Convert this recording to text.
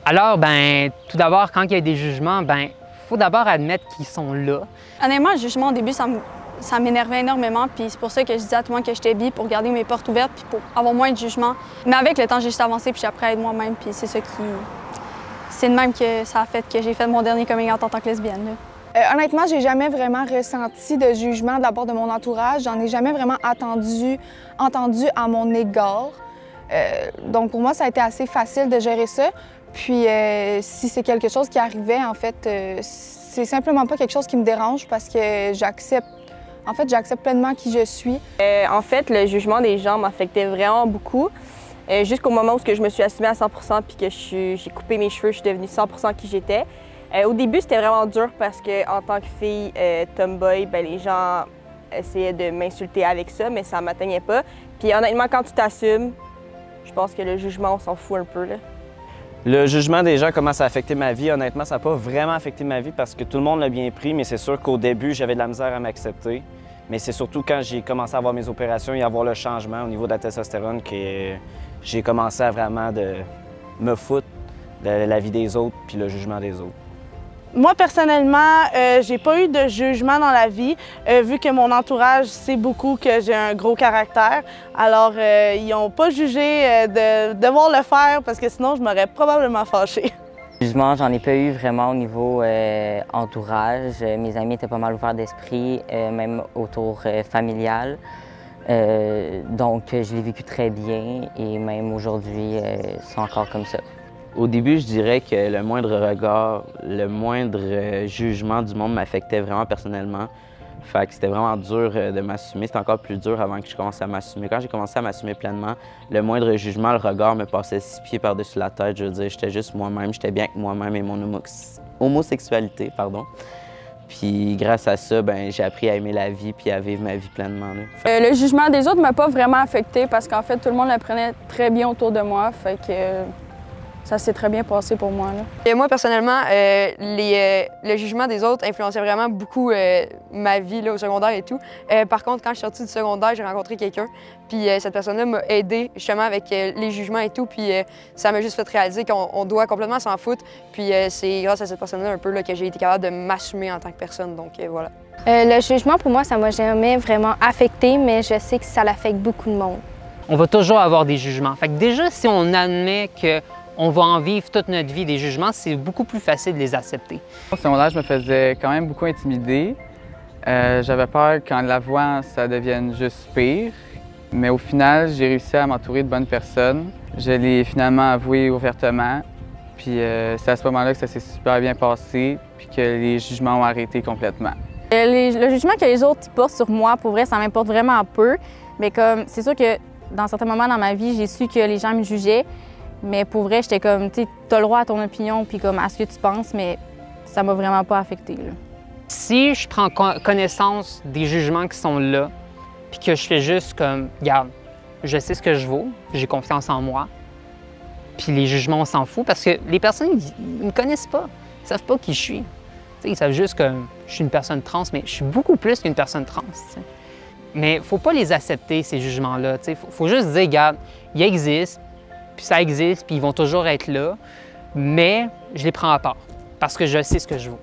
Alors, ben, tout d'abord, quand il y a des jugements, ben, faut d'abord admettre qu'ils sont là. Honnêtement, le jugement au début, ça m'énervait énormément, puis c'est pour ça que je disais à tout le monde que j'étais bi pour garder mes portes ouvertes puis pour avoir moins de jugement. Mais avec le temps, j'ai juste avancé puis j'ai appris à être moi-même, puis c'est ça qui... C'est de même que ça a fait que j'ai fait mon dernier coming out en tant que lesbienne, là. Honnêtement, j'ai jamais vraiment ressenti de jugement de la part de mon entourage. J'en ai jamais vraiment entendu à mon égard. Donc pour moi, ça a été assez facile de gérer ça. Puis si c'est quelque chose qui arrivait, en fait, c'est simplement pas quelque chose qui me dérange parce que j'accepte pleinement qui je suis. En fait, le jugement des gens m'affectait vraiment beaucoup. Jusqu'au moment où je me suis assumée à 100% puis que j'ai coupé mes cheveux, je suis devenue 100% qui j'étais. Au début, c'était vraiment dur parce qu'en tant que fille tomboy, ben, les gens essayaient de m'insulter avec ça, mais ça ne m'atteignait pas. Puis honnêtement, quand tu t'assumes, je pense que le jugement, on s'en fout un peu, là. Le jugement des gens, comment ça a affecté ma vie? Honnêtement, ça n'a pas vraiment affecté ma vie parce que tout le monde l'a bien pris, mais c'est sûr qu'au début, j'avais de la misère à m'accepter. Mais c'est surtout quand j'ai commencé à avoir mes opérations et à voir le changement au niveau de la testostérone que j'ai commencé à vraiment me foutre de la vie des autres puis le jugement des autres. Moi, personnellement, j'ai pas eu de jugement dans la vie, vu que mon entourage sait beaucoup que j'ai un gros caractère. Alors, ils n'ont pas jugé de devoir le faire parce que sinon, je m'aurais probablement fâchée. Jugement, j'en ai pas eu vraiment au niveau entourage. Mes amis étaient pas mal ouverts d'esprit, même autour familial. Donc, je l'ai vécu très bien et même aujourd'hui, c'est encore comme ça. Au début, je dirais que le moindre regard, le moindre jugement du monde m'affectait vraiment personnellement. Fait que c'était vraiment dur de m'assumer. C'était encore plus dur avant que je commence à m'assumer. Quand j'ai commencé à m'assumer pleinement, le moindre jugement, le regard me passait 6 pieds par-dessus la tête. Je veux dire, j'étais juste moi-même, j'étais bien avec moi-même et mon homosexualité, pardon. Puis grâce à ça, ben, j'ai appris à aimer la vie puis à vivre ma vie pleinement. Le jugement des autres ne m'a pas vraiment affectée parce qu'en fait, tout le monde le prenait très bien autour de moi. Fait que ça s'est très bien passé pour moi, là. Et moi, personnellement, le jugement des autres influençait vraiment beaucoup ma vie là, au secondaire et tout. Par contre, quand je suis sortie du secondaire, j'ai rencontré quelqu'un. Puis cette personne-là m'a aidé justement avec les jugements et tout. Puis ça m'a juste fait réaliser qu'on doit complètement s'en foutre. Puis c'est grâce à cette personne-là un peu là, que j'ai été capable de m'assumer en tant que personne. Donc voilà. Le jugement, pour moi, ça m'a jamais vraiment affecté, mais je sais que ça l'affecte beaucoup de monde. On va toujours avoir des jugements. Fait que déjà, si on admet qu'on va en vivre toute notre vie des jugements, c'est beaucoup plus facile de les accepter. Au secondaire, je me faisais quand même beaucoup intimider. J'avais peur qu'en l'avouant, ça devienne juste pire. Mais au final, j'ai réussi à m'entourer de bonnes personnes. Je l'ai finalement avoué ouvertement. Puis c'est à ce moment-là que ça s'est super bien passé, puis que les jugements ont arrêté complètement. Le jugement que les autres portent sur moi, pour vrai, ça m'importe vraiment peu. Mais comme, c'est sûr que dans certains moments dans ma vie, j'ai su que les gens me jugeaient. Mais pour vrai, j'étais comme, tu sais, t'as le droit à ton opinion, puis comme à ce que tu penses, mais ça m'a vraiment pas affectée, là. Si je prends connaissance des jugements qui sont là, puis que je fais juste comme, regarde, je sais ce que je vaux, j'ai confiance en moi, puis les jugements, on s'en fout, parce que les personnes, ils me connaissent pas, ils savent pas qui je suis. T'sais, ils savent juste que je suis une personne trans, mais je suis beaucoup plus qu'une personne trans. T'sais. Mais il ne faut pas les accepter, ces jugements-là. Il faut juste dire, regarde, ils existent, puis ça existe, puis ils vont toujours être là, mais je les prends à part, parce que je sais ce que je vaux.